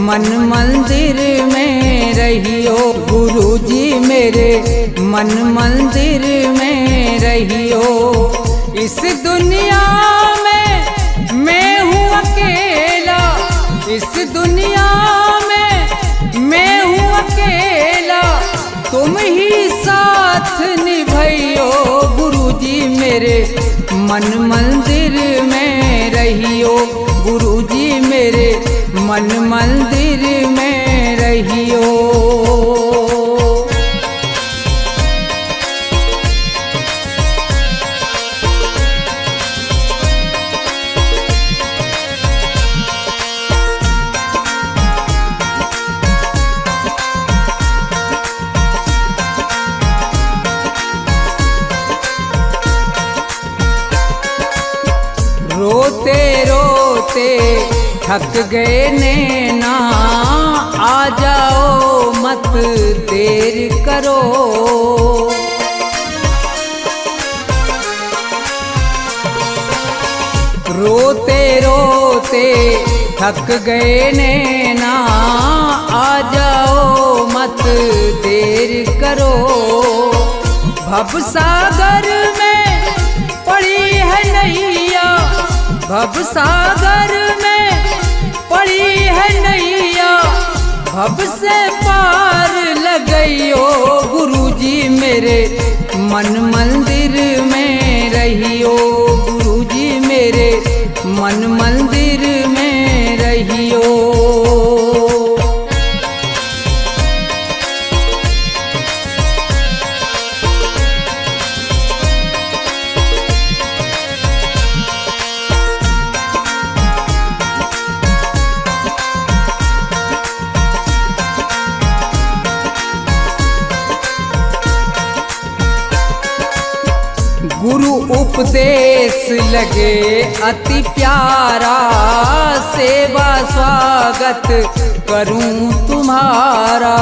मन मंदिर में रहियो। गुरुजी मेरे मन मंदिर में रहियो। इस दुनिया में मैं हूँ अकेला, इस दुनिया में मैं हूँ अकेला, तुम ही साथ निभाइयो। गुरुजी मेरे मन मंदिर में रहियो। गुरुजी मेरे मन मंदिर में रहियो। रोते रोते थक गए नैना, आ जाओ मत देर करो। रोते रोते थक गए नैना, आ जाओ मत देर करो। भवसागर में पड़ी है नैया, भवसागर में पड़ी है नैया, भव से पार लगइयो। गुरुजी मेरे मन मंदिर में रहियो। गुरुजी मेरे मन मंदिर में रहियो। गुरु उपदेश लगे अति प्यारा, सेवा स्वागत करूं तुम्हारा।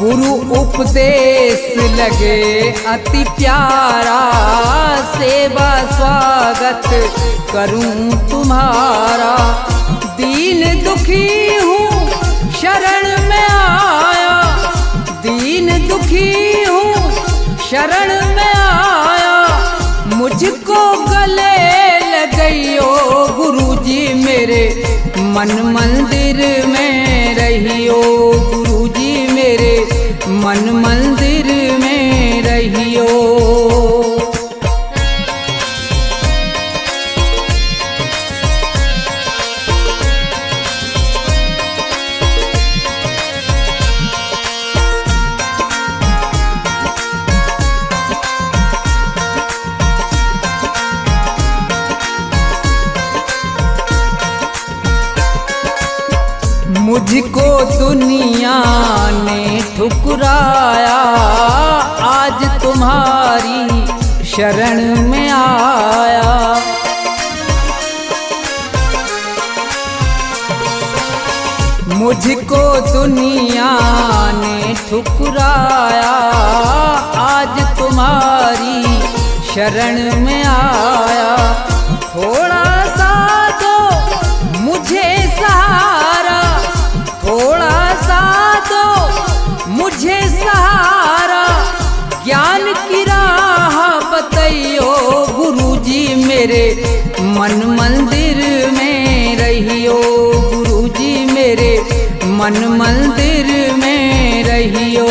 गुरु उपदेश लगे अति प्यारा, सेवा स्वागत करूं तुम्हारा। दीन दुखी हूँ शरण में आया, दीन दुखी हूँ शरण में आया, मुझको गले लगइयो। गुरुजी मेरे मन मंदिर में रहियो। गुरुजी मेरे मन मंदिर में रहियो। मुझको दुनिया ने ठुकराया, आज तुम्हारी शरण में आया। मुझको दुनिया ने ठुकराया, आज तुम्हारी शरण में आया। थोड़ा सा दो मुझे सहारा, थोड़ा सा दो मुझे सहारा, ज्ञान की राह बताइयो। गुरुजी मेरे मन मंदिर में रहियो। गुरुजी मेरे मन मंदिर में रहियो।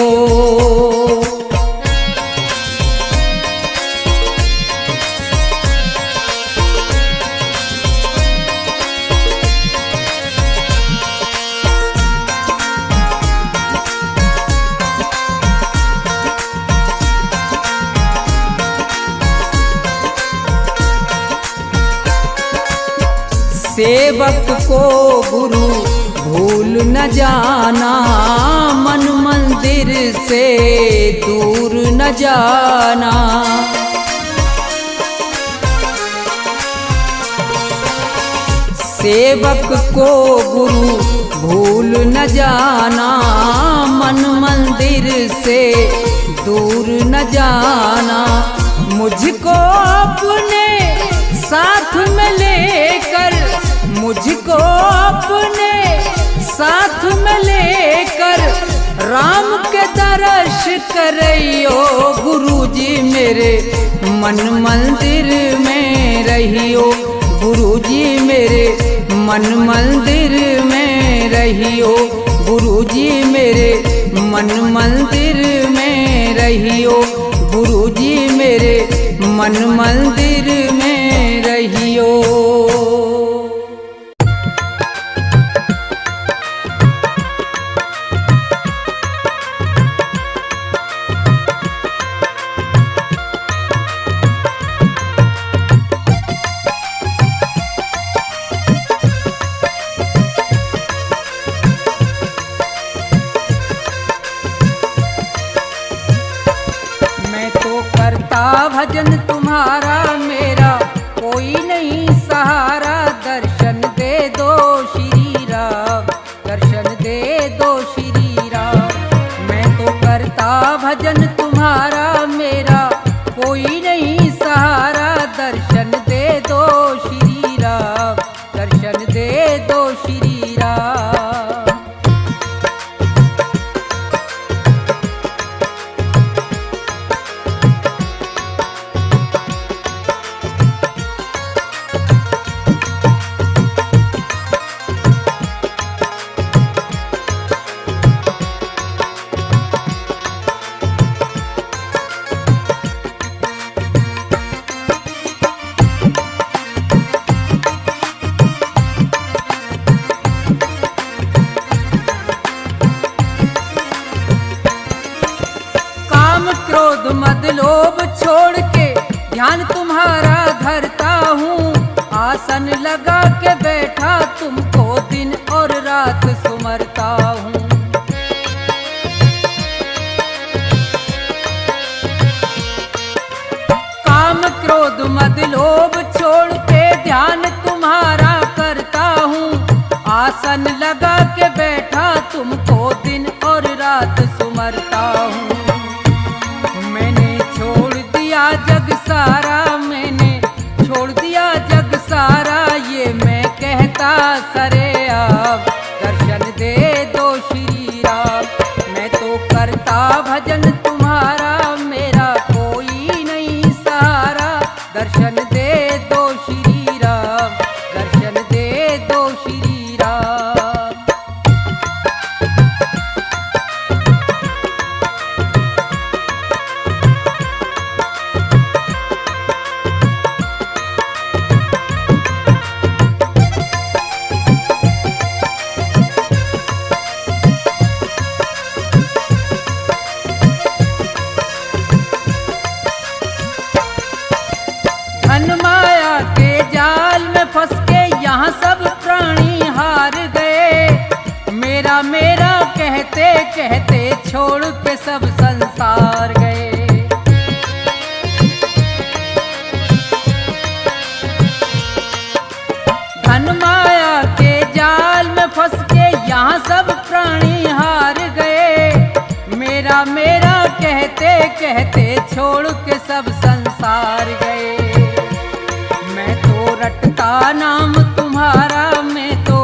सेवक को गुरु भूल न जाना, मन मंदिर से दूर न जाना। सेवक को गुरु भूल न जाना, मन मंदिर से दूर न जाना। मुझको अपने साथ में लेकर मुझको अपने, साथ में लेकर राम के दर्श करियो गुरुजी मेरे मन मंदिर में रहियो, गुरुजी मेरे मन मंदिर में रहियो, गुरुजी मेरे मन मंदिर में रहियो, गुरुजी मेरे मन मंदिर में रहियो। भजन तुम्हारा मेरा कोई नहीं सहारा, दर्शन दे दो श्री राम, दर्शन दे दो श्री राम। मैं तो करता भजन तुम्हारा मेरा कोई नहीं सहारा, दर्शन दे दो श्री राम, दर्शन दे दो श्री राम। क्रोध मद लोभ छोड़ के ध्यान तुम्हारा धरता हूँ, आसन लगा के बैठा तुमको दिन और रात सुमरता हूँ। काम क्रोध मद लोभ छोड़ के ध्यान तुम्हारा करता हूँ, आसन लगा के बैठा तुमको दिन और रात सुमरता हूँ। जग सारा मैंने छोड़ दिया जग सारा, ये मैं कहता सरे आप, दर्शन दे दो श्री राम। मैं तो करता भजन तुम्हारा मेरा कोई नहीं सहारा, दर्शन दे दो श्री राम, दर्शन दे दो श्री राम। फंस के यहाँ सब प्राणी हार गए, मेरा मेरा कहते कहते छोड़ के सब संसार गए। धन माया के जाल में फंस के यहाँ सब प्राणी हार गए, मेरा मेरा कहते कहते छोड़ के सब संसार गए। रटता नाम तुम्हारा, मैं तो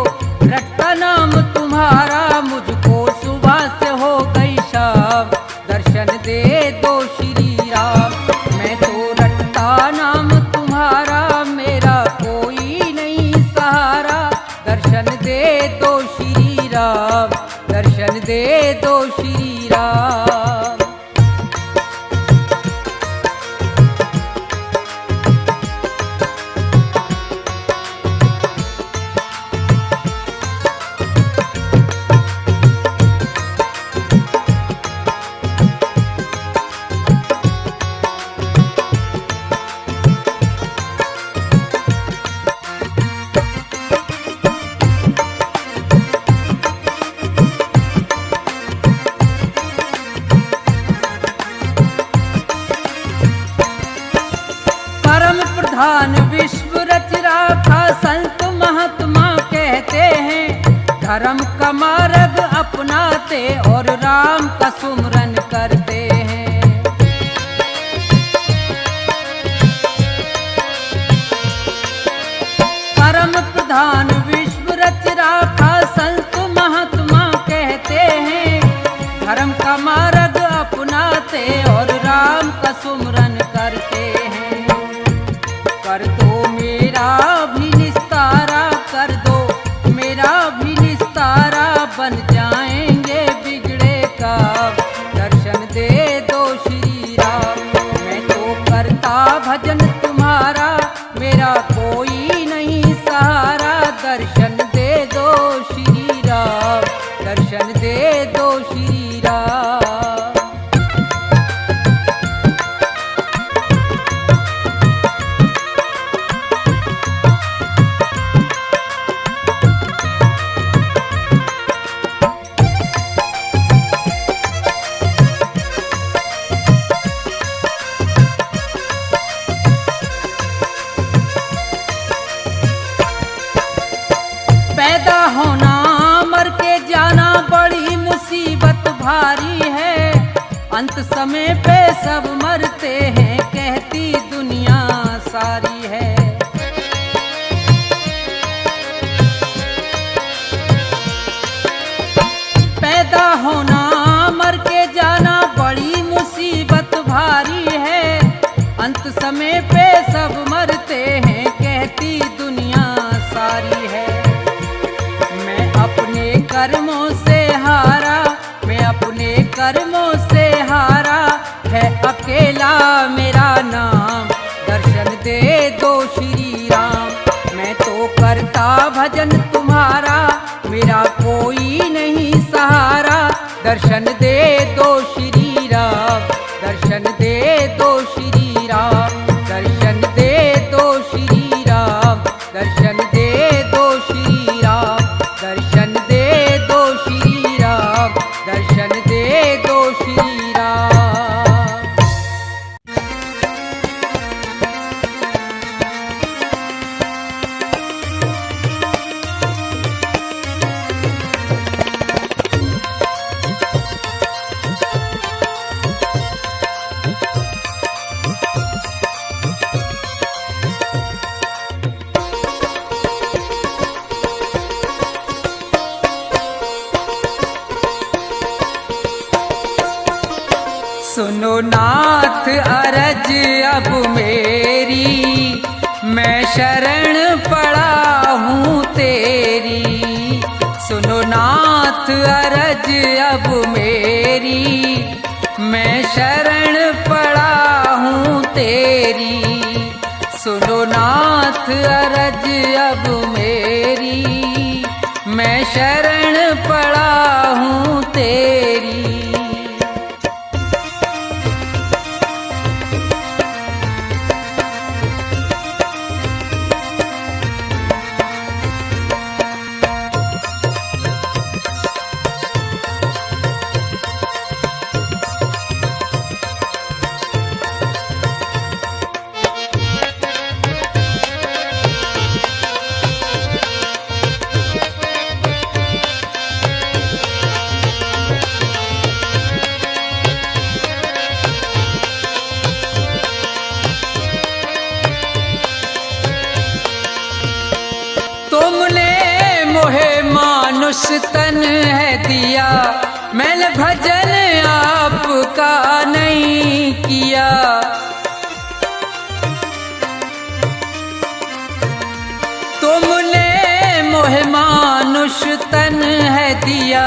रटता नाम तुम्हारा, मुझको सुबह से हो गई शाम, दर्शन दे दो श्री राम। मैं तो रटता नाम तुम्हारा मेरा कोई नहीं सहारा, दर्शन दे दो श्री राम, दर्शन दे दो श्री राम। प्रधान विश्व रच राखा संत महात्मा कहते हैं, धर्म का मार्ग अपनाते और राम का सुमरन करते हैं। समाधान विश्व रच राखा संत महात्मा कहते हैं। धर्म का मार्ग अपनाते और राम का सुमरन करते हैं। कर दो मेरा भी निस्तारा, कर दो मेरा भी निस्तारा, बन जाएंगे बिगड़े का, दर्शन दे दो श्री राम। मैं तो करता भजन तुम्हारा, मेरा कोई नहीं सहारा, दर्शन दे दो श्री राम, दर्शन दे दो श्री राम। पैदा होना मर के जाना बड़ी मुसीबत भारी है। अंत समय पे सब मरते हैं, कहती दुनिया सारी है। पैदा होना मर के जाना बड़ी मुसीबत भारी है। अंत समय पे सब मरते हैं, कहती दुनिया सारी है। अपने कर्मों से हारा, मैं अपने कर्मों से हारा, है अकेला मेरा नाम, दर्शन दे दो श्री राम। मैं तो करता भजन तुम्हारा, मेरा कोई नहीं सहारा, दर्शन दे दो श्री राम, दर्शन दे दो श्री राम, दर्शन दे दो श्री राम, दर्शन दे दो श्री राम, दर्शन दे दो श्री राम, दर्शन दे दो श्री राम। सुनो नाथ अरज अब मेरी, मैं शरण पड़ा हूँ तेरी। सुनो नाथ अरज अब मेरी, मैं शरण पड़ा हूँ तेरी। सुनो नाथ अरज अब मेरी, मैं शरण पड़ा हूँ तेरी। मानुष तन है दिया, मैंने भजन आपका नहीं किया। तुमने मोहे मानुष तन है दिया,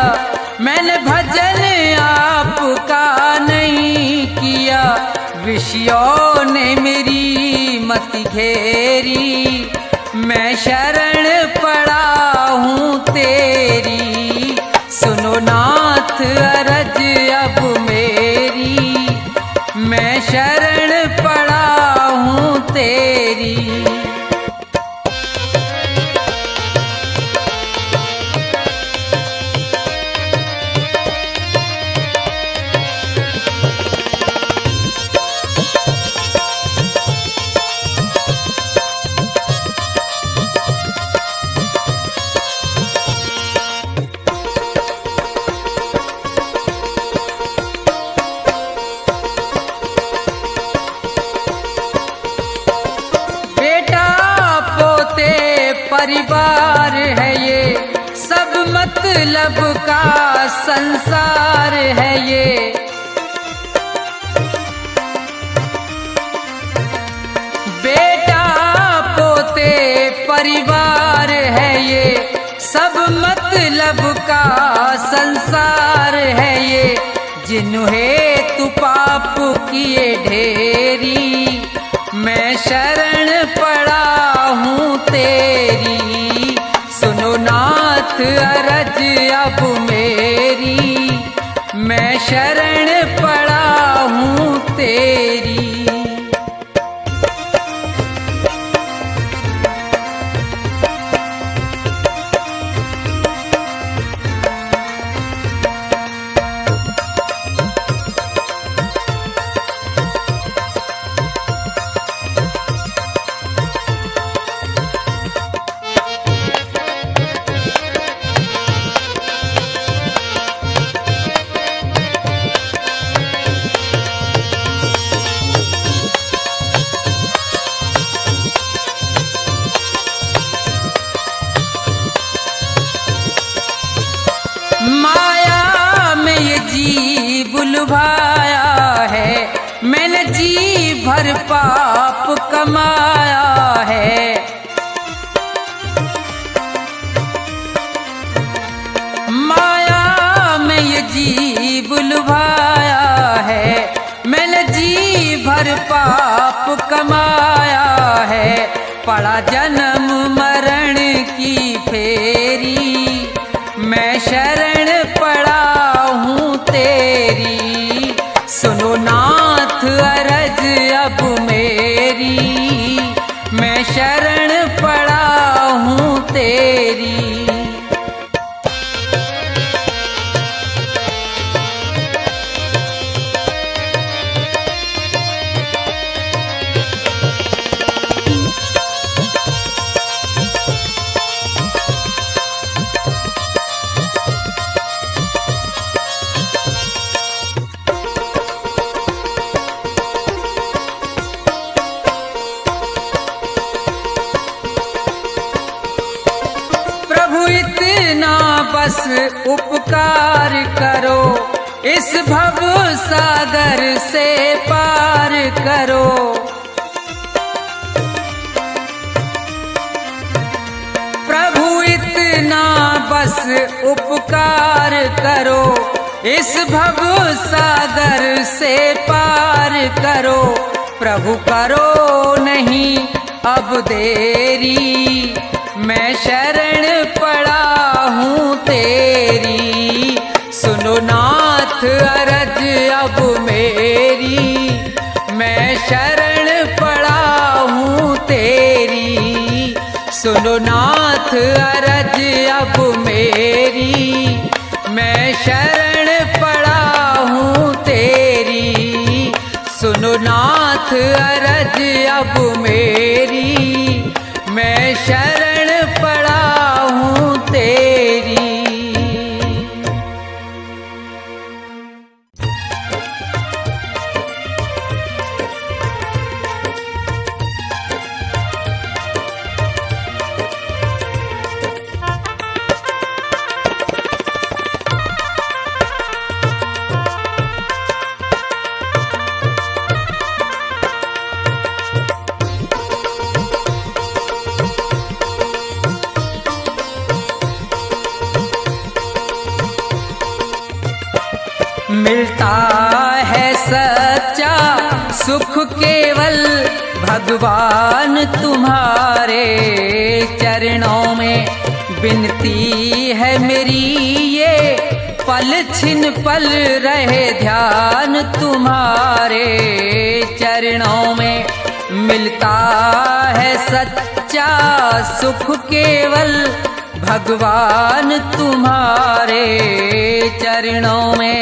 मैंने भजन आपका नहीं किया। विषयों ने मेरी मति घेरी, मैं शरण पड़ा हूँ तेरी। सुनो नाथ अरज अब मेरी, मैं शरण पड़ा हूँ तेरी। परिवार है ये, सब मतलब का संसार है ये। बेटा पोते परिवार है ये, सब मतलब का संसार है ये। जिन्हें तू पाप किए ढेरी, मैं शरण पड़ा हूँ तेरी। सुनो नाथ अरज अब मेरी, मैं शरण पड़ा हूँ तेरी। माया में ये जी बुलवाया है, मैंने जी भर पाप कमाया है। माया में ये जी बुलवाया है, मैंने जी भर पाप कमाया है। पड़ा जन्म मरण की फेरी, मैं शरण पड़ा हूँ तेरी। सुनो नाथ अरज अब मेरी, मैं शरण पड़ा हूँ तेरी। इतना बस उपकार करो, इस भव सागर से पार करो। प्रभु इतना बस उपकार करो, इस भव सागर से पार करो। प्रभु करो नहीं अब देरी, मैं शरण पड़ा हूँ तेरी। सुनो नाथ अरज अब मेरी, मैं शरण पड़ा हूँ तेरी। सुनो नाथ अरज अब मेरी, मैं शरण पड़ा हूँ तेरी। सुनो नाथ अरज अब मेरी, मैं शरण पड़ा हूँ तेरी। मिलता है सच्चा सुख केवल भगवान तुम्हारे चरणों में। विनती है मेरी ये पल छिन पल रहे ध्यान तुम्हारे चरणों में। मिलता है सच्चा सुख केवल भगवान तुम्हारे चरणों में।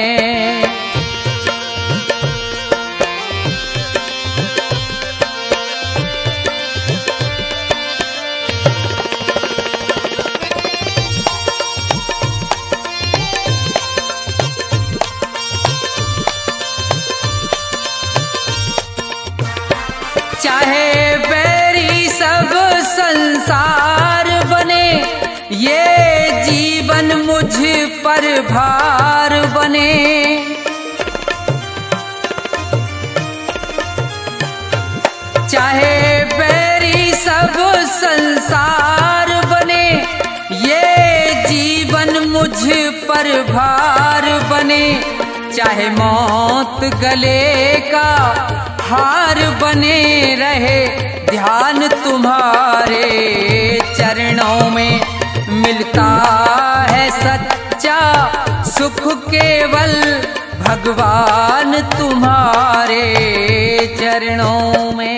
चाहे बैरी सब संसार बने, ये जीवन मुझ पर भार बने। चाहे बैरी सब संसार बने, ये जीवन मुझ पर भार बने। चाहे मौत गले का हार बने रहे, ध्यान तुम्हारे चरणों में मिलता है सच्चा सुख केवल भगवान तुम्हारे चरणों में।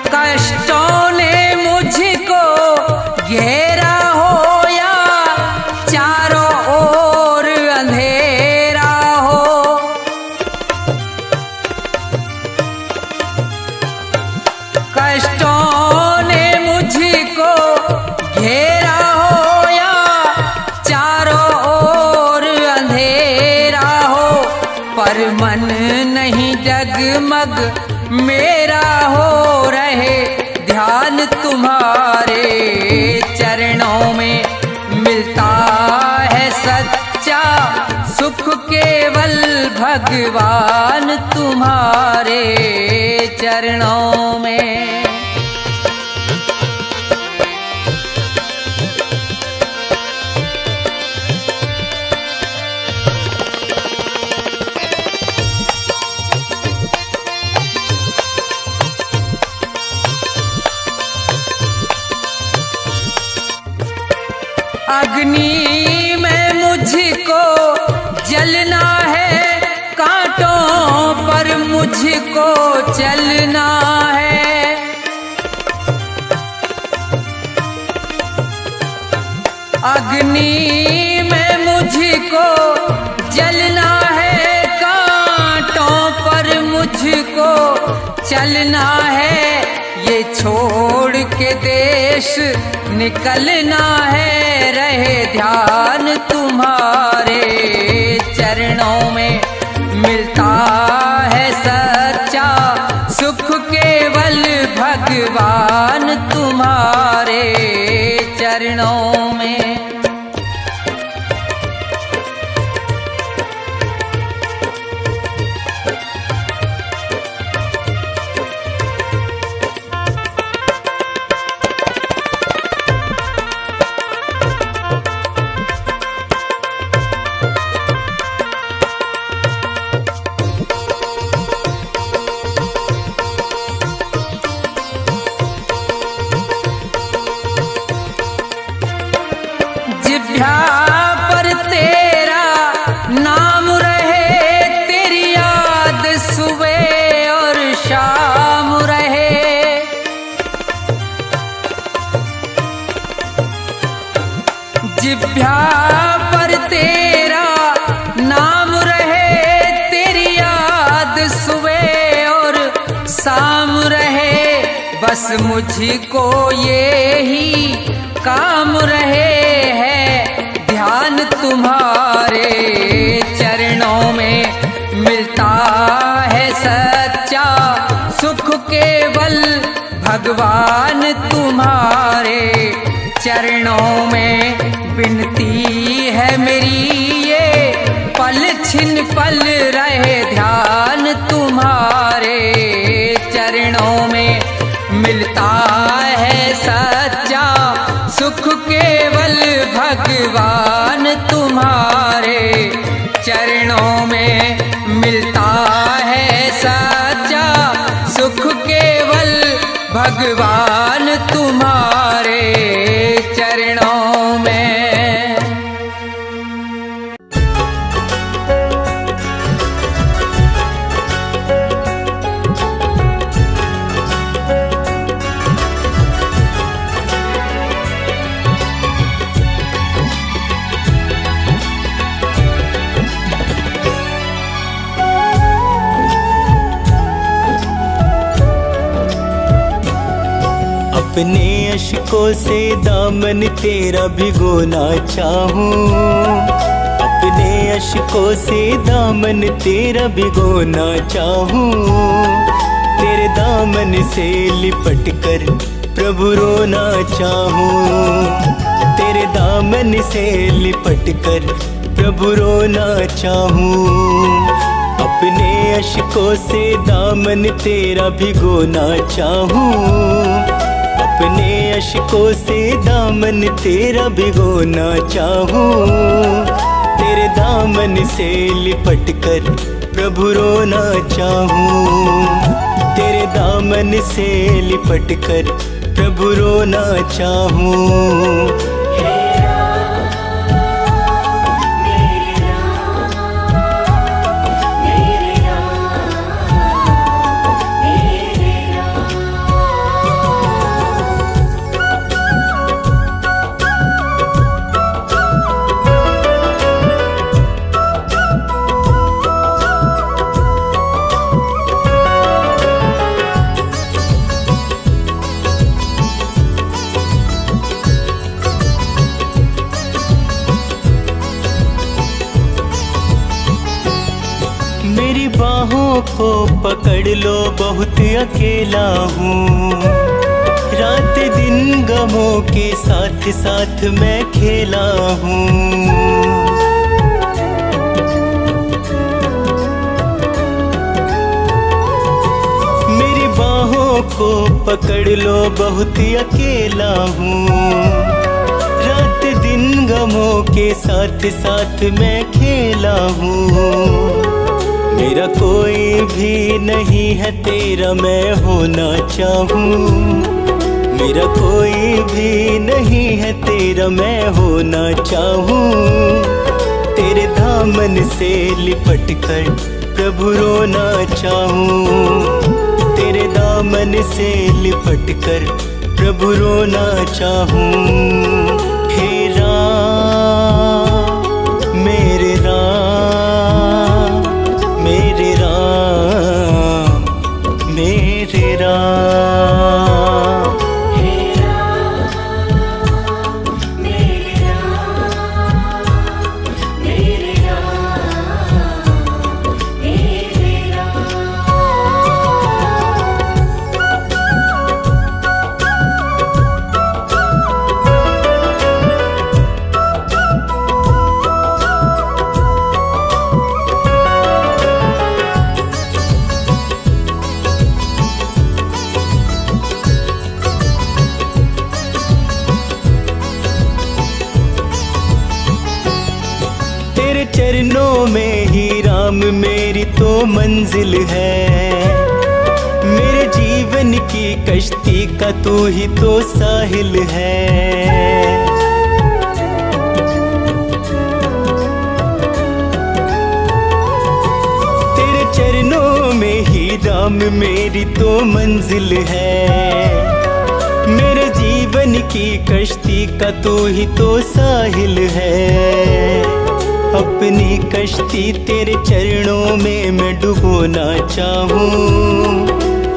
कष्टों ने मुझको घेरा हो या चारों ओर अंधेरा हो, कष्टों ने मुझको घेरा हो या चारों ओर अंधेरा हो, पर मन नहीं डगमग मेरा हो रहे, ध्यान तुम्हारे चरणों में मिलता है सच्चा सुख केवल भगवान तुम्हारे चरणों में। अग्नि में मुझको जलना है, कांटों पर मुझको चलना है। अग्नि में मुझको जलना है, कांटों पर मुझको चलना है। ये छोड़ के देश निकलना है, रहे ध्यान तुम्हारे चरणों में मिलता है सच्चा सुख केवल भगवान तुम्हारे चरणों में। जिभ्या पर तेरा नाम रहे, तेरी याद सुबह और शाम रहे। जिभ्या पर तेरा नाम रहे, तेरी याद सुबह और शाम रहे। बस मुझको ये ही काम रहे है, ध्यान तुम्हारे चरणों में मिलता है सच्चा सुख केवल भगवान तुम्हारे चरणों में। विनती है मेरी ये पल छिन पल रहे, ध्यान तुम्हारे चरणों में मिलता है सच्चा सुख केवल भगवान तुम्हारे चरणों में मिलता है सच्चा सुख केवल भगवान तुम्हारे चरणों में। अपने अश्कों से दामन तेरा भिगोना चाहूं, अपने अश्कों से दामन तेरा भिगोना चाहूं। तेरे दामन से लिपट कर प्रभु रोना चाहूं, तेरे दामन से लिपट कर प्रभु रोना चाहूं। अपने अश्कों से दामन तेरा भिगोना चाहूं, अपने अश्कों से दामन तेरा भिगोना चाहूं। तेरे दामन से लिपट कर प्रभु रोना चाहूं, तेरे दामन से लिपट कर प्रभु रोना चाहूं। मेरी बाहों को पकड़ लो, बहुत अकेला हूँ। रात दिन गमों के साथ साथ मैं खेला हूँ। मेरी बाहों को पकड़ लो, बहुत अकेला हूँ। रात दिन गमों के साथ साथ मैं खेला हूँ। मेरा कोई भी नहीं है तेरा मैं होना चाहूँ, मेरा कोई भी नहीं है तेरा मैं होना चाहूँ। तेरे दामन से लिपट कर प्रभु रोना चाहूँ, तेरे दामन से लिपट कर प्रभु रोना चाहूँ। हे राम मेरे राम, मेरे राम मेरे राम। हे राम मेरे राम, मेरे राम मेरे राम। तेरे चरणों में ही राम मेरी तो मंजिल है। मेरे जीवन की कश्ती का तू ही तो साहिल है। तेरे चरणों में ही राम मेरी तो मंजिल है। मेरे जीवन की कश्ती का तू ही तो साहिल है। अपनी कश्ती तेरे चरणों में मैं डुबोना चाहूँ,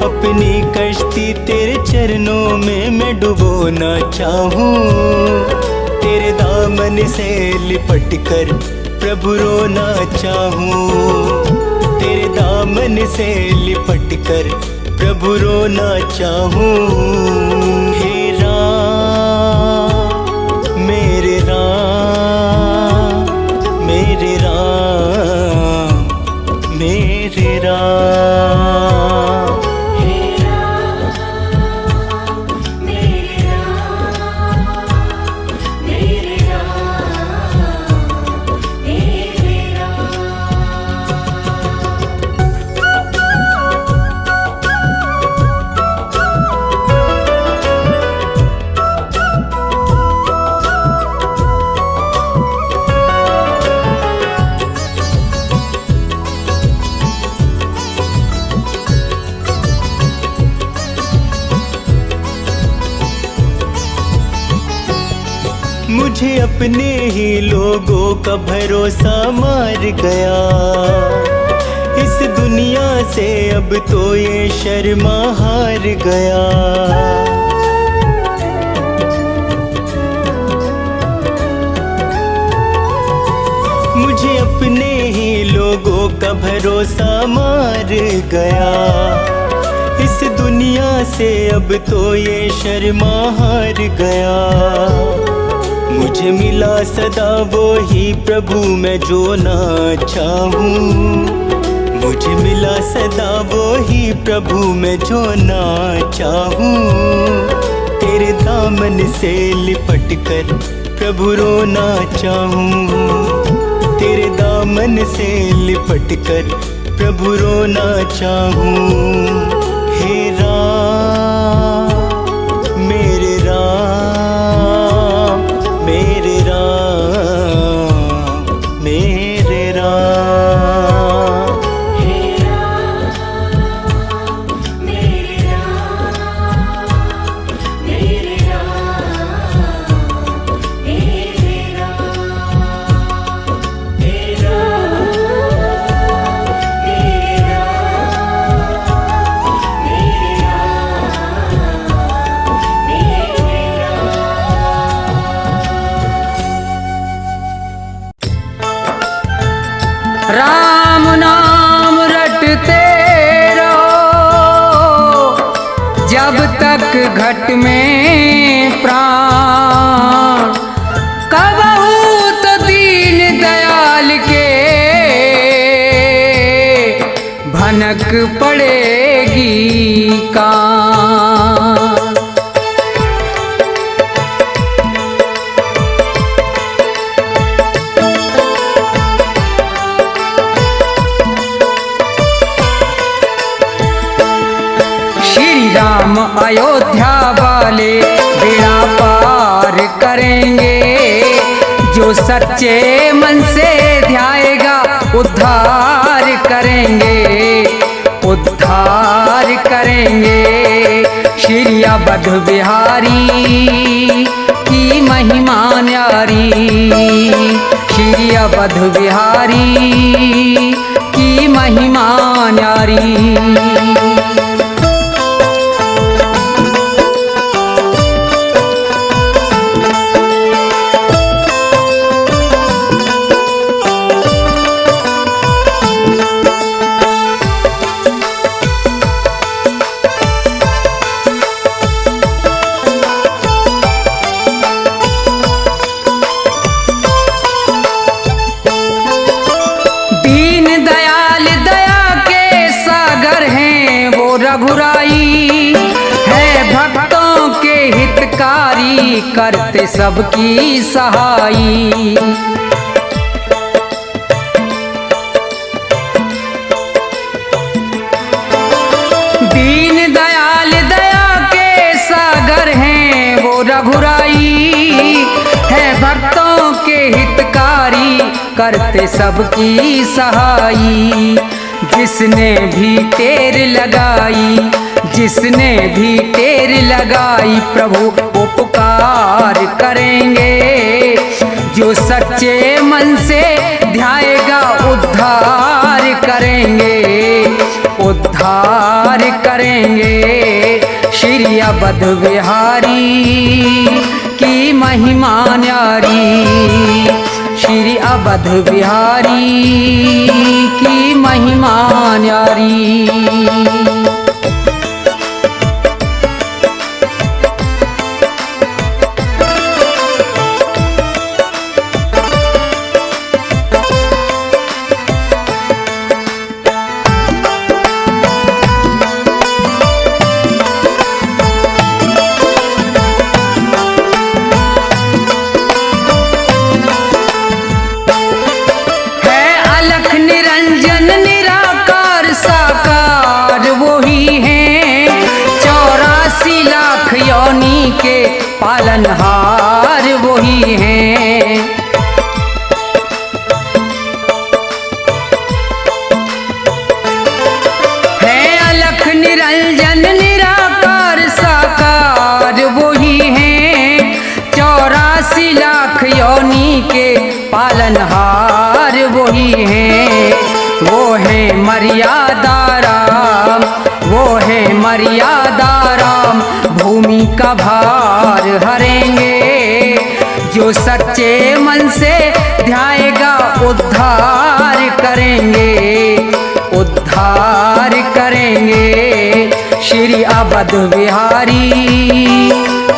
अपनी कश्ती तेरे चरणों में मैं डुबोना चाहूँ। तेरे दामन से लिपट कर प्रभु रोना चाहूँ, तेरे दामन से लिपट कर प्रभु रोना चाहूँ। हे राम मेरे राम, मेरे राम मेरे राम। हे राम मेरे राम, मेरे राम मेरे राम। मुझे अपने ही लोगों का भरोसा मार गया। इस दुनिया से अब तो ये शर्मा हार गया। मुझे अपने ही लोगों का भरोसा मार गया। इस दुनिया से अब तो ये शर्मा हार गया। मुझे मिला सदा वो ही प्रभु मैं जो ना चाहूं। मुझे मिला सदा वो ही प्रभु मैं जो ना चाहूं। तेरे दामन से लिपट कर प्रभु रोना चाहूं। तेरे दामन से लिपट कर प्रभु रोना चाहूं। हे राम मेरे राम मेरे राम मेरे राम। हे राम मेरे राम मेरे राम मेरे राम। हे राम मेरे राम नाम रटते रहो जब तक घट में प्राण। कबहू तो दीन दयाल के भनक पड़ेगी कान। राम अयोध्या वाले बेड़ा पार करेंगे। जो सच्चे मन से ध्याएगा उद्धार करेंगे उद्धार करेंगे। श्री अवध बिहारी की महिमा न्यारी। श्री अवध बिहारी की महिमा न्यारी। रघुराई है भक्तों के हितकारी करते सबकी सहाई। दीन दयाल दया के सागर हैं वो रघुराई है भक्तों के हितकारी करते सबकी सहाई। जिसने भी टेर लगाई जिसने भी टेर लगाई प्रभु उपकार करेंगे। जो सच्चे मन से ध्याएगा उद्धार करेंगे उद्धार करेंगे। श्री अवध बिहारी की महिमा न्यारी। श्री अवध बिहारी की महिमा न्यारी। के पालनहार वही हैं। है अलख निरंजन निराकार साकार वही हैं। 84 लाख योनि के पालनहार वही हैं। वो है मर्यादा राम वो है मर्यादा राम भूमि का भार हरेंगे। जो सच्चे मन से ध्याएगा उद्धार करेंगे, उद्धार करेंगे। श्री अवध बिहारी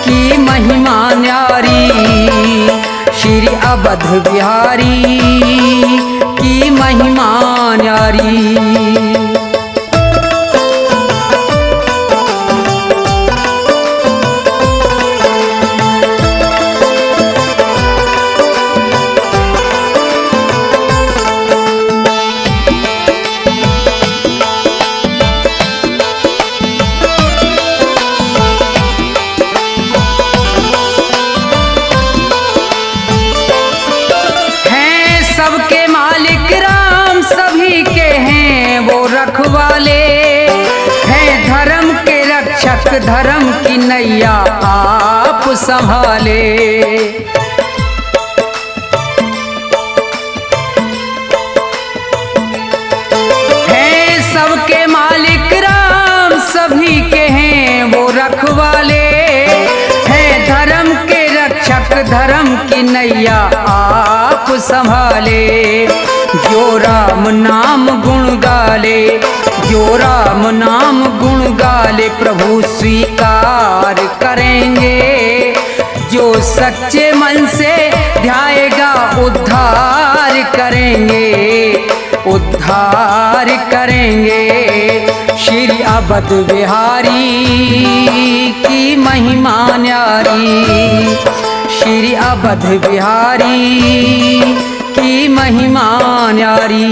की महिमा न्यारी, श्री अवध बिहारी की महिमा न्यारी। सबके मालिक राम सभी के हैं वो रखवाले, हैं धर्म के रक्षक धर्म की नैया आप संभाले। हैं सबके मालिक राम सभी के हैं वो रखवाले, हैं धर्म के रक्षक धर्म की नैया आप संभाले। जो राम नाम गुण गाले, जो राम नाम गुण गाले प्रभु स्वीकार करेंगे। जो सच्चे मन से ध्याएगा उद्धार करेंगे, उद्धार करेंगे। श्री अवध बिहारी की महिमा न्यारी, श्री अवध बिहारी की महिमा न्यारी।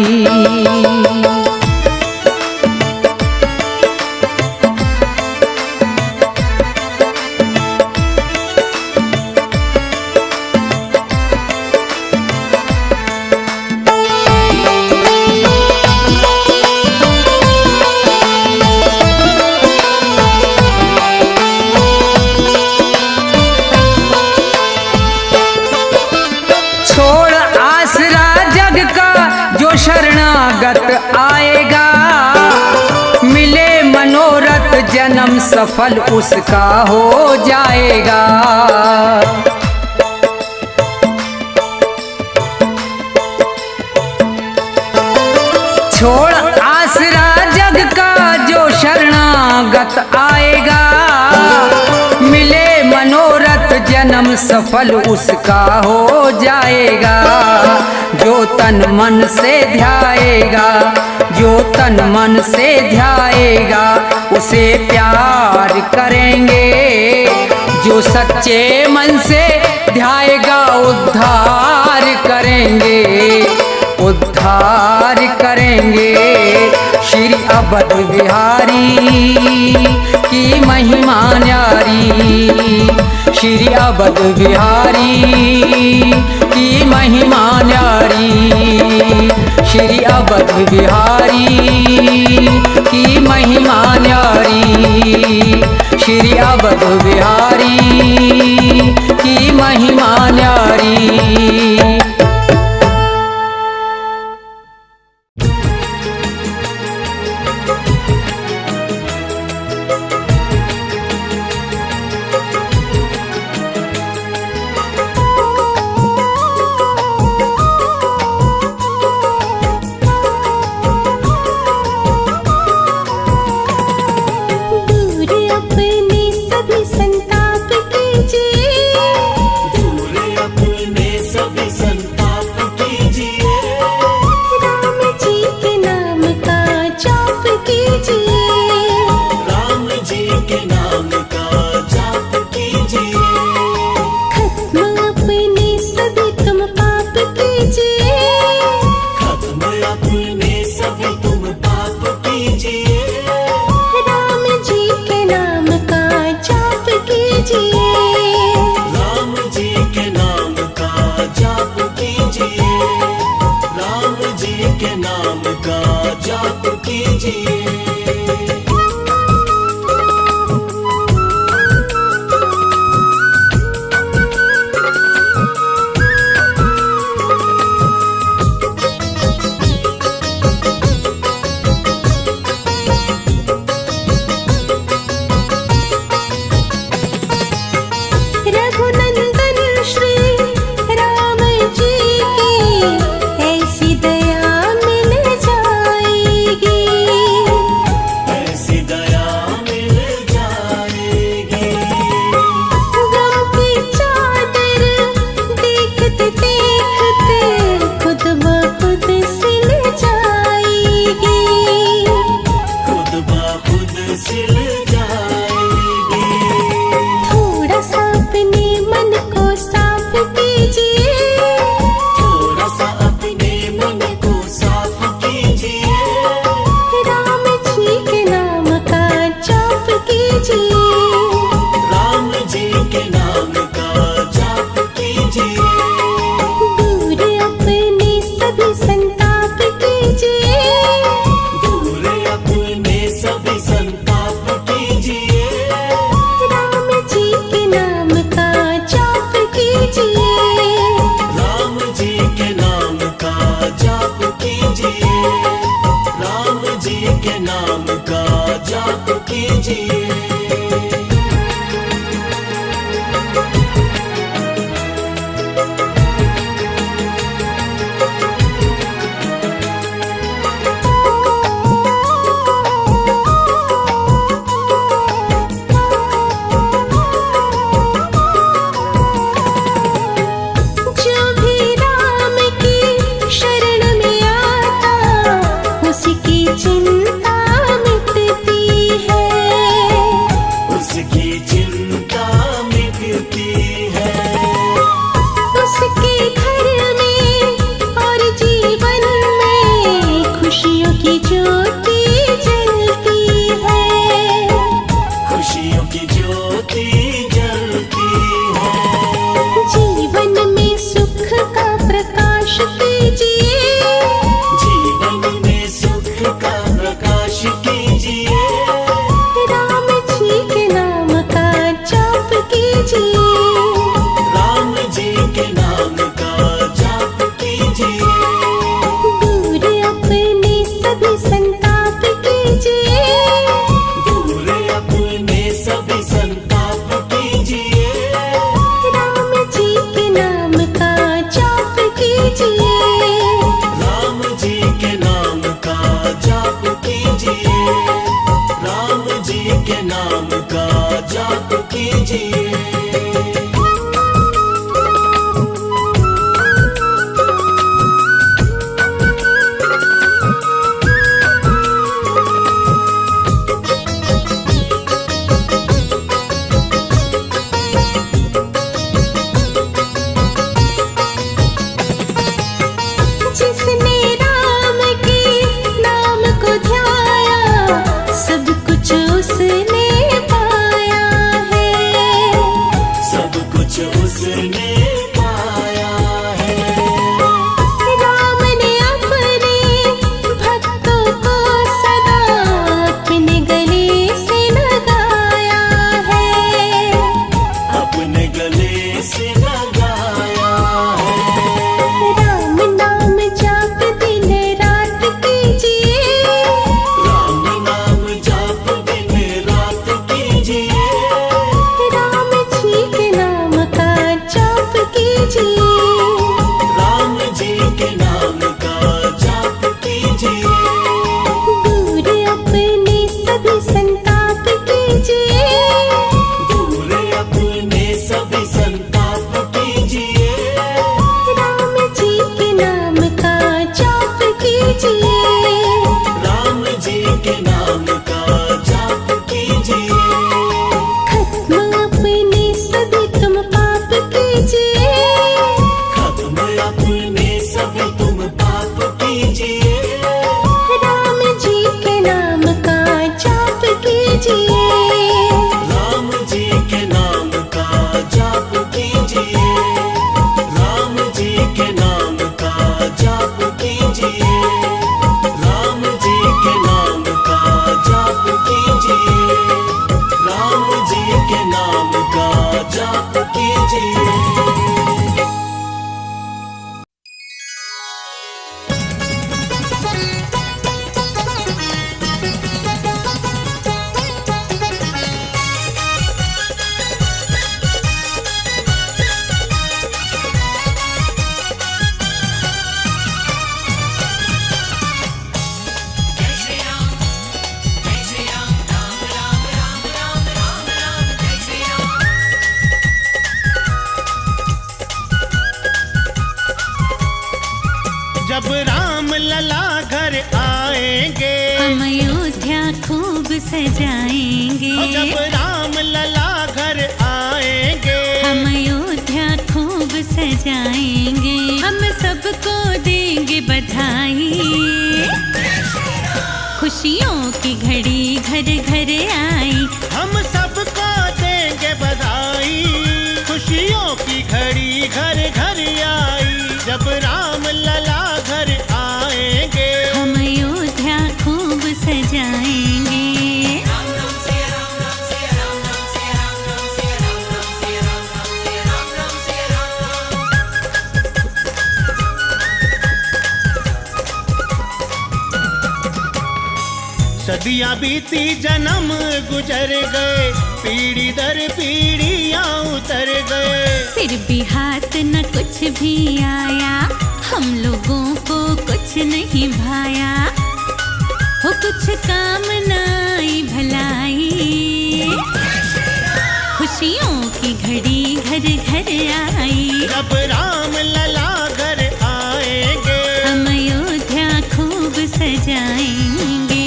शरणागत आएगा, मिले मनोरथ जन्म सफल उसका हो जाएगा। छोड़ आसरा जग का जो शरणागत आएगा, मिले मनोरथ जन्म सफल उसका हो जाएगा। जो तन मन से ध्याएगा, जो तन मन से ध्याएगा उसे प्यार करेंगे। जो सच्चे मन से ध्याएगा उद्धार करेंगे, उद्धार करेंगे। श्री अवध बिहारी की महिमा न्यारी, श्री अवध बिहारी की महिमा न्यारी, श्री अवध बिहारी की महिमा न्यारी, श्री अवध बिहारी की महिमा न्यारी। रघुनंदन श्री राम जी की ऐसी के नाम का जाप कीजिए। जब राम लला घर आएंगे हम अयोध्या खूब सजाएंगे। जब राम लला घर आएंगे हम अयोध्या खूब सजाएंगे। हम सबको देंगे बधाई, खुशियों की घड़ी घर घर आई। हम सबको देंगे बधाई, खुशियों की घड़ी घर घर आई। जब राम लला घर आएंगे हम अयोध्या खूब सजाएंगे। सदियां बीती जन्म गुजर गए, पीढ़ी दर पीढ़ियां उतर गए, फिर भी हाथ न कुछ भी आया, हम लोगों को कुछ नहीं भाया, हो कुछ काम न आई भलाई, खुशियों की घड़ी घर घर आई। जब राम लला घर आएंगे, हम अयोध्या खूब सजाएंगे।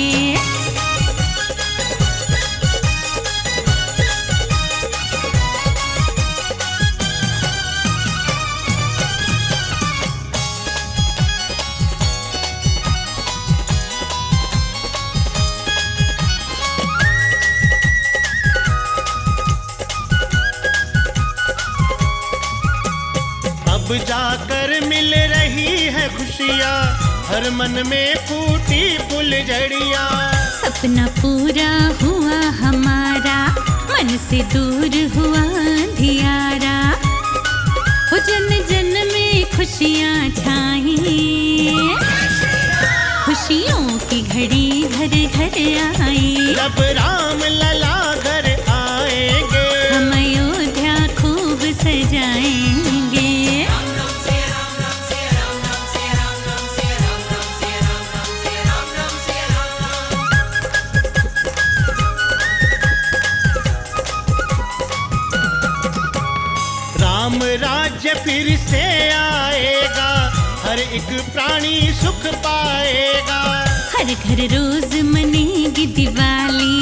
अब जाकर मिल रही है खुशियाँ, हर मन में फूटी फुलझड़ियाँ। सपना पूरा हुआ हमारा, मन से दूर हुआ अंधियारा, हो जन जन में खुशियाँ छाई, खुशियों की घड़ी घर घर आई। जब राम लला घर आएंगे, हम अयोध्या खूब सजाएंगे। राम राज्य फिर से आएगा, हर एक प्राणी सुख पाएगा। हर घर रोज मनेगी दिवाली,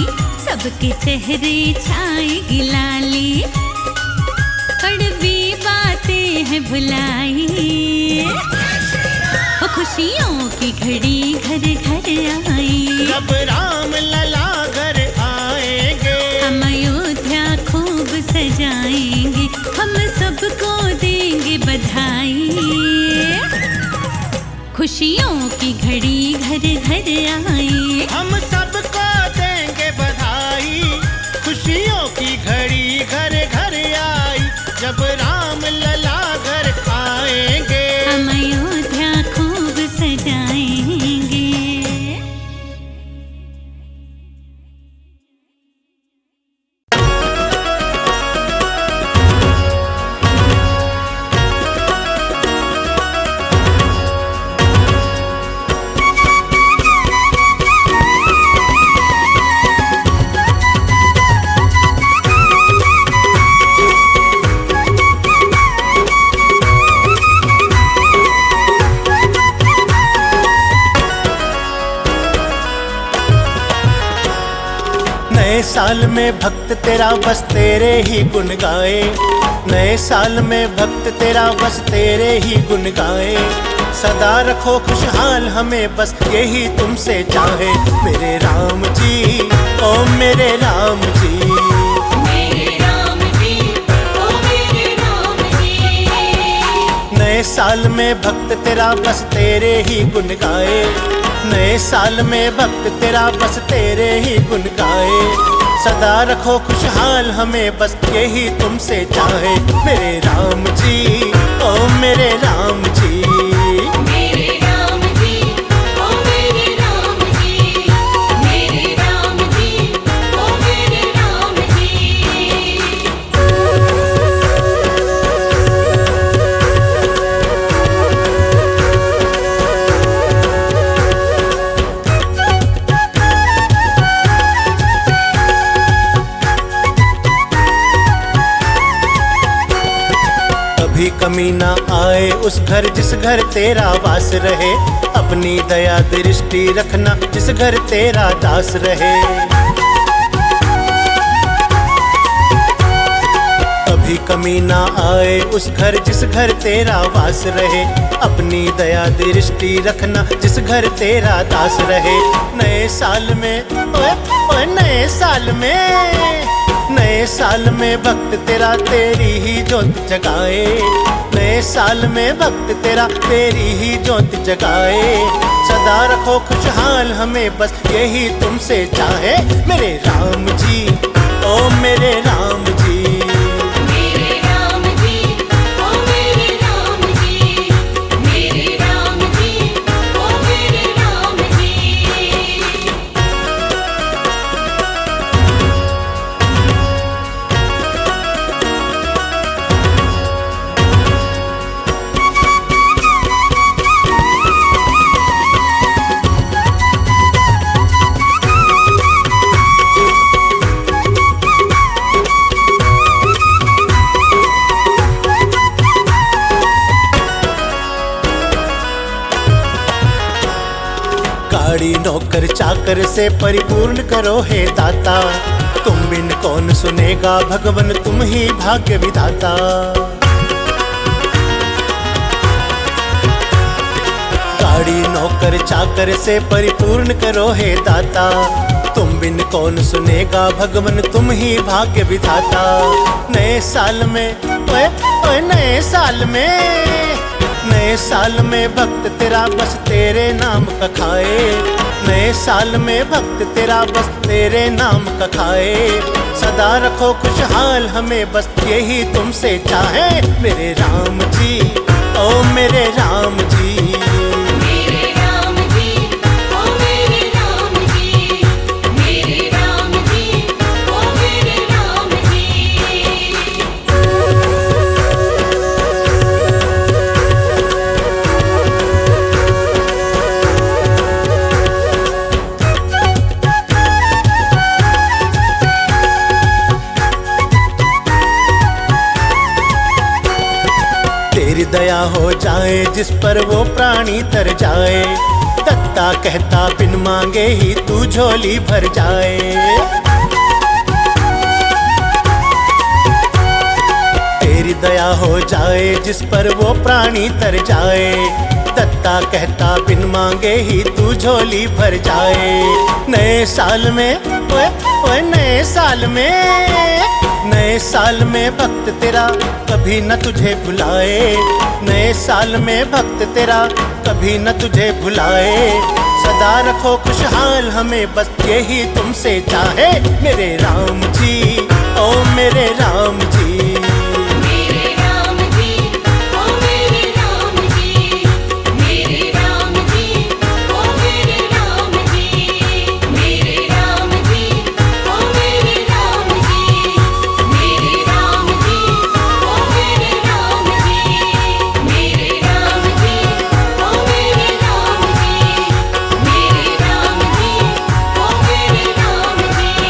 सबके चेहरे छाएगी लाली, कड़वी बातें हैं भुलाई, वो खुशियों की घड़ी घर घर आई। जब राम लला घर आएंगे, हम अयोध्या खूब सजाएंगे, हम सबको देंगे बधाई, खुशियों की घड़ी घर घर आई। हम सबको देंगे बधाई, खुशियों की घड़ी घर घर आई। जब राम लला घर आएंगे, हम अयोध्या खूब सजाएंगे। नए साल में भक्त तेरा बस तेरे ही गुण गाए, नए साल में भक्त तेरा बस तेरे ही गुण गाए। सदा रखो खुशहाल हमें बस यही तुमसे चाहे, मेरे राम जी ओ मेरे राम जी। मेरे राम जी ओ मेरे राम जी। नए साल में भक्त तेरा बस तेरे ही गुण गाए, नए साल में भक्त तेरा बस तेरे ही गुण गाए। सदा रखो खुशहाल हमें बस यही तुमसे चाहे, मेरे राम जी ओ मेरे राम जी। मेरे राम जी ओ मेरे राम जी। मेरे राम जी ओ मेरे राम जी। कभी कमी ना आए उस घर जिस घर तेरा वास रहे, अपनी दया दृष्टि रखना जिस घर तेरा दास रहे। कभी कमी ना आए उस घर जिस घर तेरा वास रहे, अपनी दया दृष्टि रखना जिस घर तेरा दास रहे। नए साल में ओए नए साल में, नए साल में भक्त तेरा तेरी ही ज्योत जगाए, नए साल में भक्त तेरा तेरी ही ज्योत जगाए। सदा रखो खुशहाल हमें बस यही तुमसे चाहे, मेरे राम जी ओ मेरे राम जी। मेरे राम जी ओ मेरे राम जी। मेरे राम जी ओ मेरे राम जी। गाड़ी नौकर चाकर से परिपूर्ण करो हे दाता, तुम बिन कौन सुनेगा भगवन तुम ही भाग्य विधाता। गाड़ी नौकर चाकर से परिपूर्ण करो हे दाता, तुम बिन कौन सुनेगा भगवन तुम ही भाग्य विधाता। नए साल में ओए ओए नए साल में भक्त तेरा बस तेरे नाम का खाए। नए साल में भक्त तेरा बस तेरे नाम का खाए। सदा रखो खुशहाल हमें बस यही तुमसे चाहे मेरे राम जी, ओ मेरे राम जी। मेरे राम जी, ओ मेरे राम जी, मेरे राम जी, ओ मेरे राम जी। तेरी दया हो जाए जिस पर वो प्राणी तर जाए, दत्ता कहता बिन मांगे ही तू झोली भर जाए। तेरी दया हो जाए जिस पर वो प्राणी तर जाए, दत्ता कहता बिन मांगे ही तू झोली भर जाए। नए साल में ओए ओए नए साल में भक्त तेरा कभी न तुझे भुलाए। नए साल में भक्त तेरा कभी न तुझे भुलाए। सदा रखो खुशहाल हमें बस यही तुमसे चाहे मेरे राम जी, ओ मेरे राम जी। मेरे राम जी, ओ मेरे राम जी, मेरे राम जी, ओ मेरे राम जी, मेरे राम जी, ओ मेरे राम जी, मेरे राम जी, ओ मेरे राम जी, मेरे राम जी, ओ मेरे राम जी, मेरे राम जी, ओ मेरे राम जी।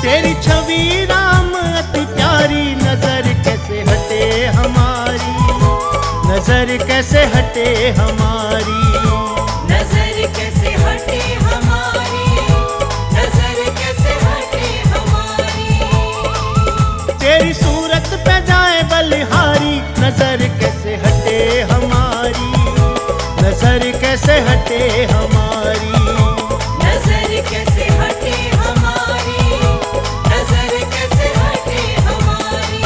तेरी छवि राम अति प्यारी, नजर कैसे हटे हमारी, नजर कैसे हटे हमारी। नजर कैसे हटे हमारी, नजर कैसे हटे हमारी। तेरी सूरत पे जाए बलिहारी, नजर कैसे हटे हमारी, नजर कैसे हटे हमारी। नजर कैसे हटे हमारी, नजर कैसे हटे हमारी।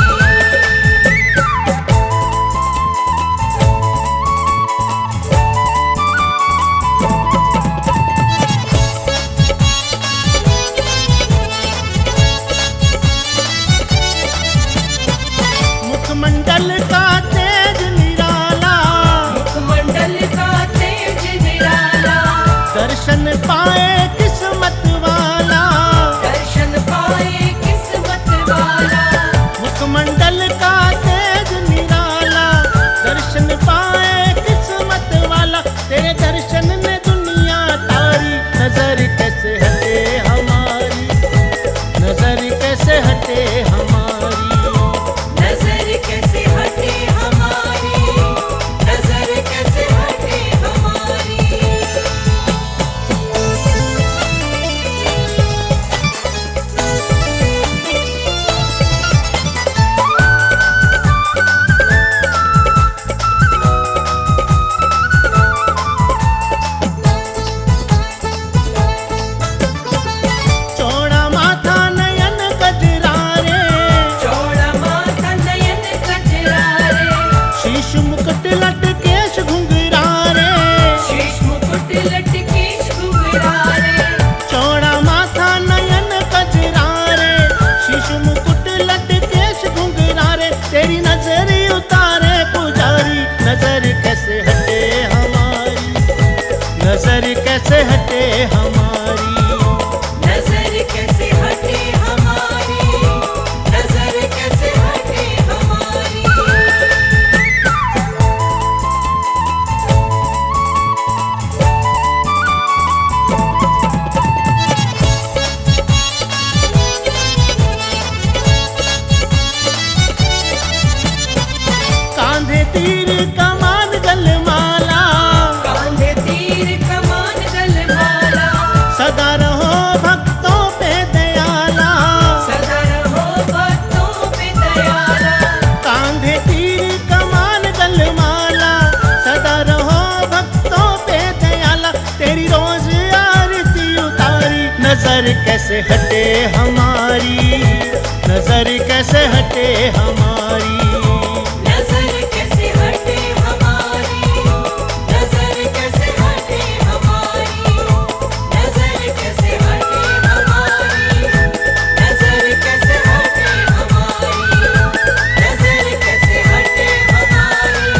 मुखमंडल का तेज निराला, मुखमंडल का तेज निराला, दर्श कैसे हटे हमारी, नजर कैसे हटे हमारी। नजर कैसे हटे हमारी, नजर कैसे हटे हमारी, नजर कैसे हटे हमारी, नजर कैसे हटे हमारी, नजर कैसे हटे हमारी,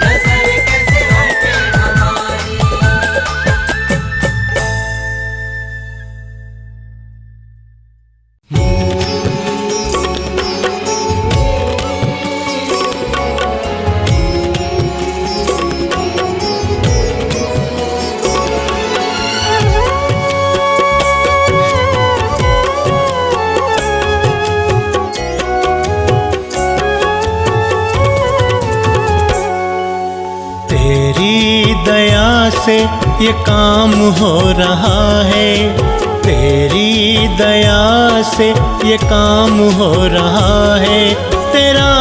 नजर कैसे हटे हमारी। तेरी दया से ये काम हो रहा है, तेरी दया से ये काम हो रहा है। तेरा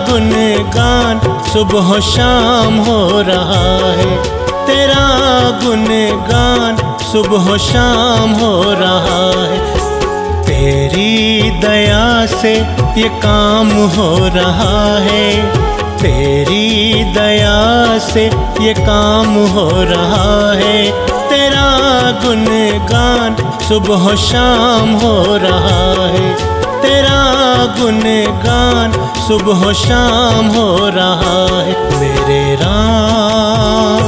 गुणगान सुबह शाम हो रहा है, तेरा गुणगान सुबह शाम हो रहा है। तेरी दया से ये काम हो रहा है, तेरी दया से ये काम हो रहा है। तेरा गुणगान सुबह शाम हो रहा है, तेरा गुणगान सुबह शाम हो रहा है। मेरे राम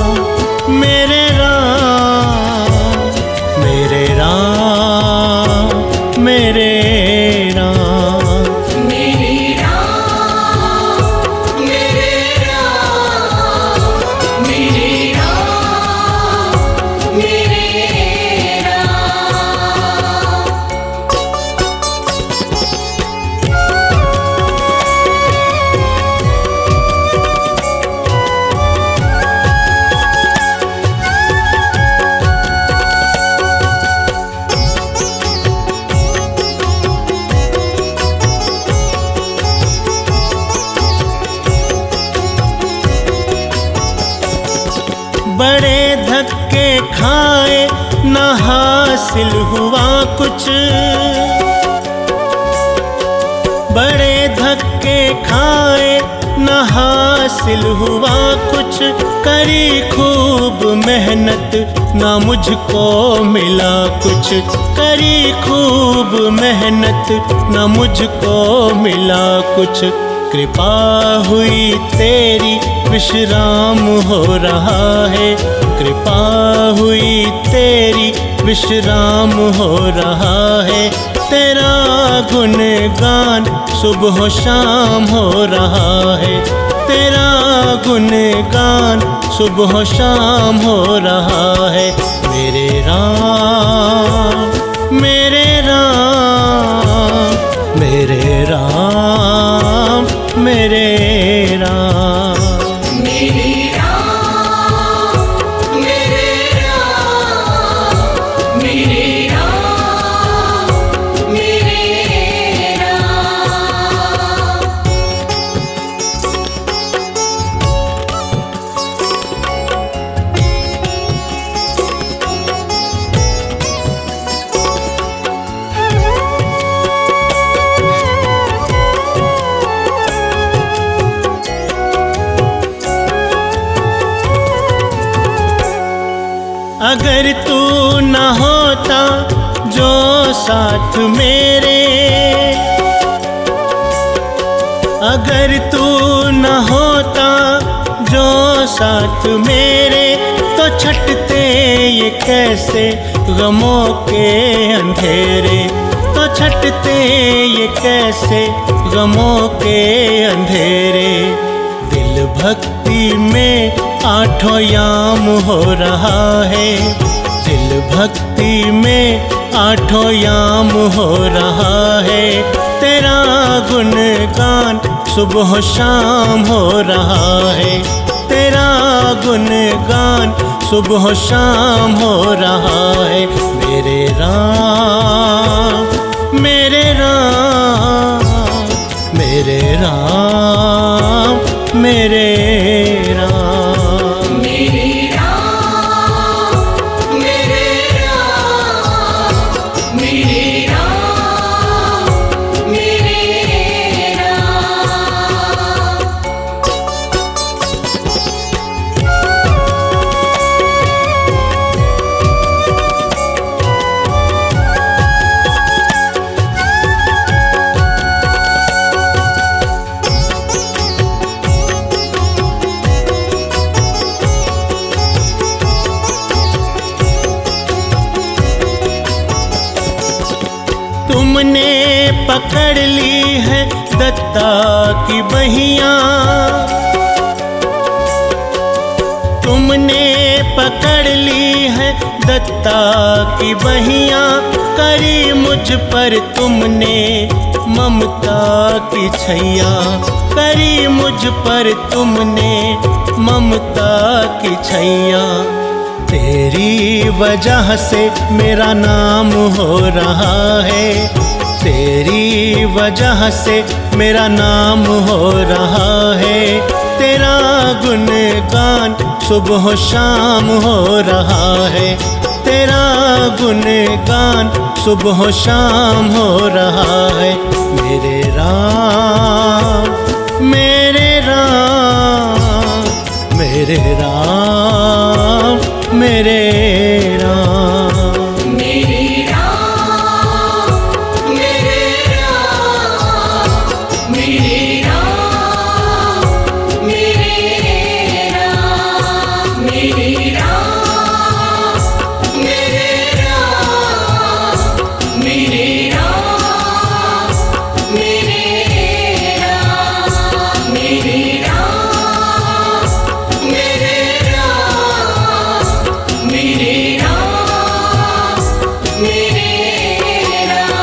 मेरे राम मेरे राम मेरे राम। मेरे राम मेरे राम मेरे राम मेरे राम। बड़े धक्के खाए न हासिल हुआ कुछ, बड़े धक्के खाए न हासिल हुआ कुछ। करी खूब मेहनत ना मुझको मिला कुछ, करी खूब मेहनत ना मुझको मिला कुछ। कृपा हुई तेरी विश्राम हो रहा है, कृपा हुई तेरी विश्राम हो रहा है। तेरा गुणगान सुबह शाम हो रहा है, तेरा गुणगान सुबह शाम हो रहा है। मेरे राम मेरे राम मेरे राम मेरे राम। मेरे राम मेरे राम मेरे राम मेरे राम। अगर तू न होता जो साथ मेरे, अगर तू न होता जो साथ मेरे, तो छटते ये कैसे गमों के अंधेरे, तो छटते ये कैसे गमों के अंधेरे। दिल भक्ति में आठों याम हो रहा है, दिल भक्ति में आठों याम हो रहा है। तेरा गुणगान सुबह शाम हो रहा है, तेरा गुणगान सुबह शाम हो रहा है। मेरे राम मेरे राम मेरे राम मेरे राम। मेरे राम मेरे राम मेरे तुमने पकड़ ली है दत्ता की बहियां, तुमने पकड़ ली है दत्ता की बहियां, करी मुझ पर तुमने ममता की छैया, करी मुझ पर तुमने ममता की छैया। तेरी वजह से मेरा नाम हो रहा है, तेरी वजह से मेरा नाम हो रहा है, तेरा गुणगान सुबह शाम हो रहा है, तेरा गुणगान सुबह शाम हो रहा है। मेरे राम मेरे राम मेरे राम मेरे राम मेरे राम मेरे राम मेरे राम मेरे राम मेरे राम मेरे राम मेरे राम मेरे राम मेरे राम मेरे राम मेरे राम मेरे राम।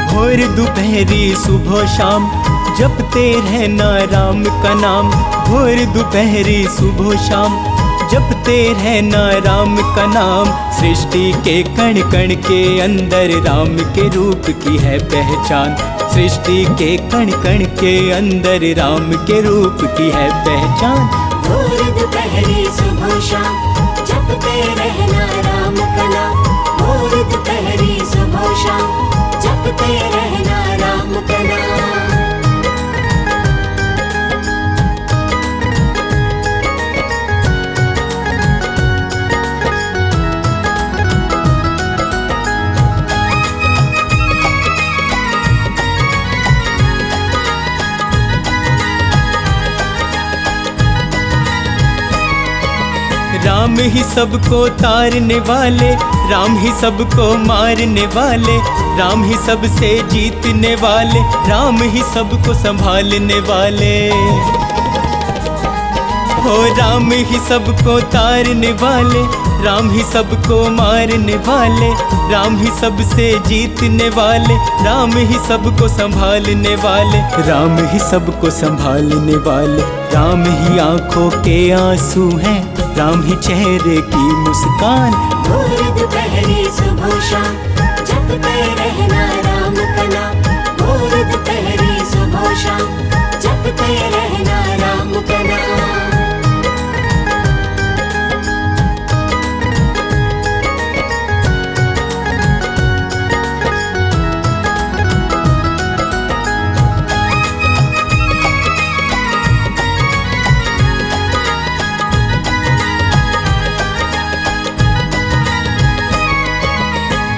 भोर दोपहरी सुबह शाम जपते रहना राम का नाम, भोर दोपहरी सुबह शाम जपते रहना राम का नाम। सृष्टि के कण कण के अंदर राम के रूप की है पहचान, सृष्टि के कण कण के अंदर राम के रूप की है पहचान। भोर दोपहरी सुबह शाम जपते रहना राम का नाम, भोर दोपहरी सुबह शाम जपते रहना राम का नाम। राम ही सबको तारने वाले, राम ही सबको मारने वाले, राम ही सबसे जीतने वाले, राम ही सबको संभालने वाले। हो राम ही सबको तारने वाले, राम ही सबको मारने वाले, राम ही सबसे जीतने वाले, राम ही सबको संभालने वाले, राम ही सबको संभालने वाले। राम ही आंखों के आंसू हैं, राम ही चेहरे की मुस्कान। भोर दोपहरी सुबह शाम जपते रहना राम का नाम, भोर दोपहरी सुबह शाम जपते रहना राम का नाम।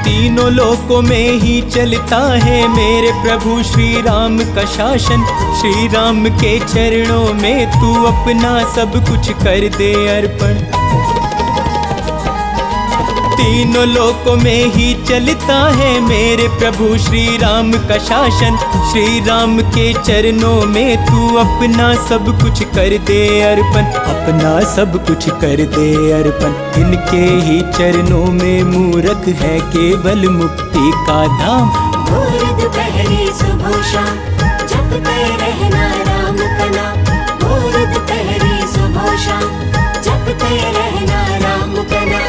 तीनों लोकों में ही चलता है मेरे प्रभु श्री राम का शासन, श्री राम के चरणों में तू अपना सब कुछ कर दे अर्पण। तीनों लोकों में ही चलता है मेरे प्रभु श्री राम का शासन, श्री राम के चरणों में तू अपना सब कुछ कर दे अर्पण, अपना सब कुछ कर दे अर्पण। इनके ही चरणों में मूरख है केवल मुक्ति का धाम। भोर दोपहरी सुबह शाम जपते रहना राम का नाम, भोर दोपहरी सुबह शाम जपते रहना राम का नाम।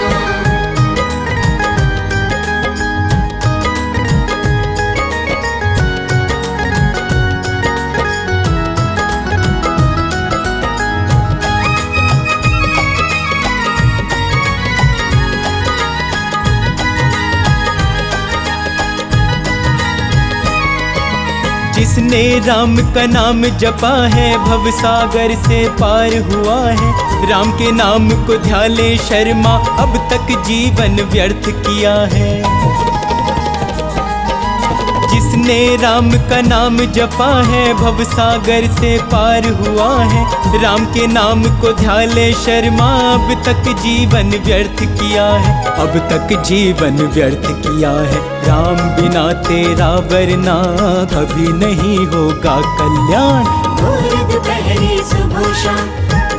जिसने राम का नाम जपा है भव सागर से पार हुआ है। राम के नाम को ध्यान ले शर्मा, अब तक जीवन व्यर्थ किया है। जिसने राम का नाम जपा है भव सागर से पार हुआ है। राम के नाम को ध्यान ले शर्मा, अब तक जीवन व्यर्थ किया है, अब तक जीवन व्यर्थ किया है। राम बिना तेरा वरना कभी नहीं होगा कल्याण। भोर दोपहरी सुबह शाम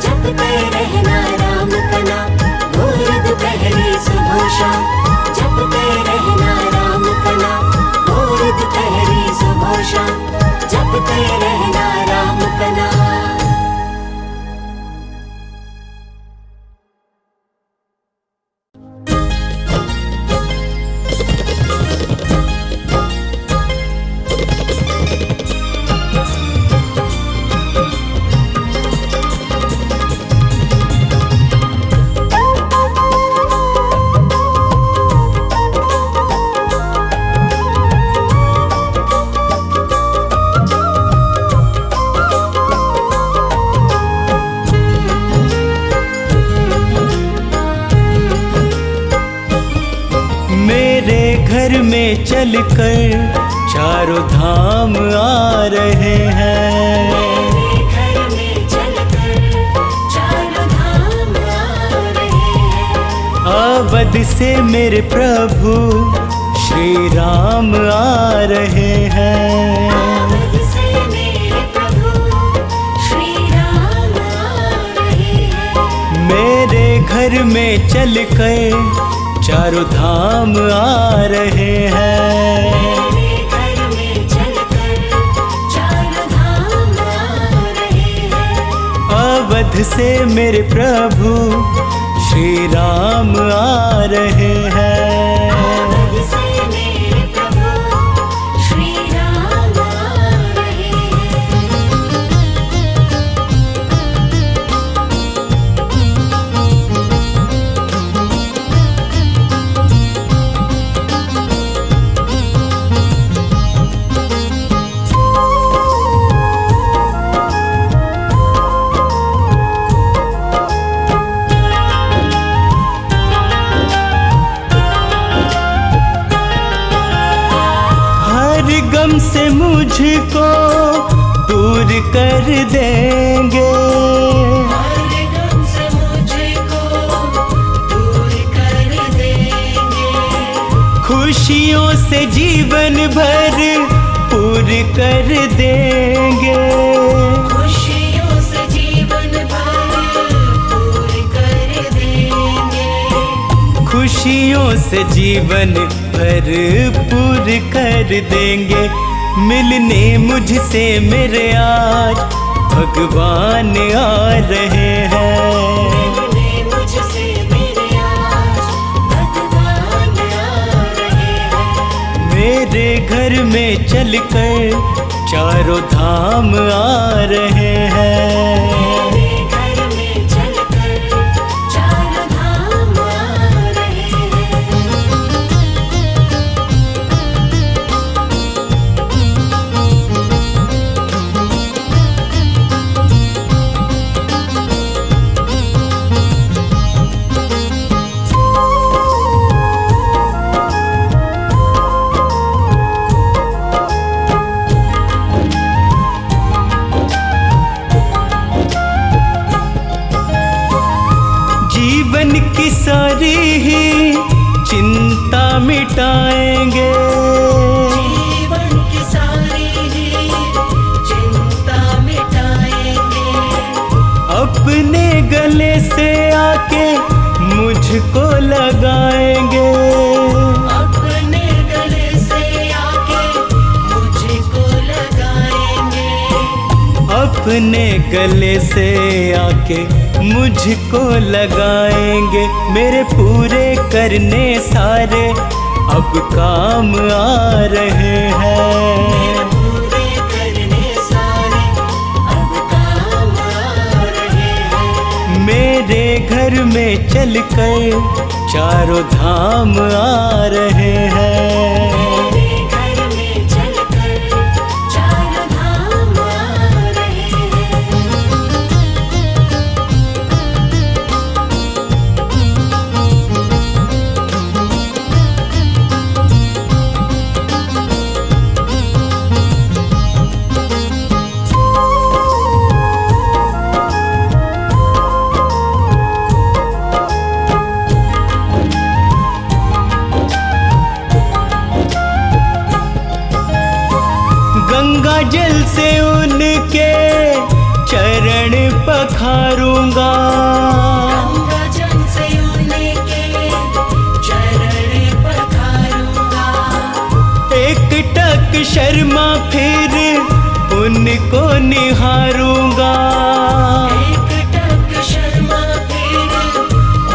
जपते रहना राम का नाम। भोर दोपहरी सुबह शाम जपते रहना राम का नाम। भोर दोपहरी सुबह शाम जपते रहना राम का नाम। घर में चलकर चारों धाम आ रहे हैं। घर में चलकर चारों धाम आ रहे हैं। अवध से मेरे प्रभु श्री राम आ रहे हैं। अवध से मेरे प्रभु श्री राम आ रहे हैं। मेरे घर में चलकर चारों धाम आ रहे हैं। मेरे घर में चलकर चारों धाम आ रहे हैं। अवध से मेरे प्रभु श्री राम आ रहे हैं। अवध से मेरे प्रभु श्री राम आ रहे हैं। गम से मुझको दूर कर देंगे। हर गम से मुझको दूर कर देंगे। खुशियों से जीवन भर पूरी कर देंगे। खुशियों से जीवन भर पूरी कर देंगे। खुशियों से जीवन भरपूर कर देंगे। मिलने मुझसे मेरे आज भगवान आ रहे हैं। मिलने मुझसे मेरे आज भगवान आ रहे हैं। मेरे घर में चलकर चारों धाम आ रहे हैं। मेरे घर में चलकर चारों धाम आ रहे हैं। जीवन की सारी ही चिंता मिटाएंगे। जीवन की सारी ही चिंता मिटाएंगे। अपने गले से आके मुझको लगाएंगे। अपने गले से आके मुझको लगाएंगे। अपने गले से आके मुझको लगाएंगे। मेरे पूरे करने सारे अब काम आ रहे हैं। पूरे करने सारे अब काम आ रहे हैं। मेरे घर में चलकर चारों धाम आ रहे हैं। मेरे घर में चलकर चारों गंगा जल से उनके चरण पखारूंगा। गंगा जल से उनके चरण पखारूंगा। एक टक शर्मा फिर उनको निहारूंगा। एक टक शर्मा फिर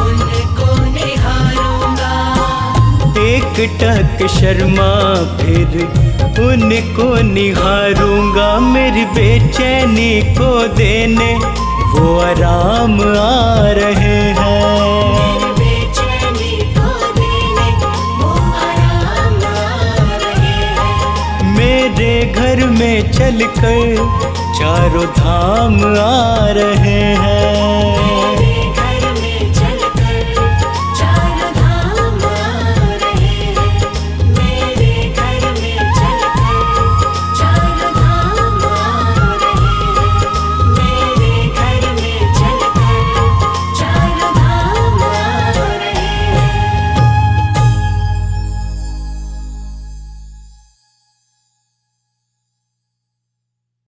उनको निहारूंगा। एक टक शर्मा फिर उनको निहारूंगा। मेरी बेचैनी को देने वो आराम आ रहे हैं। बेचैनी को देने वो आराम आ रहे हैं। मेरे घर में चलकर चारों धाम आ रहे हैं।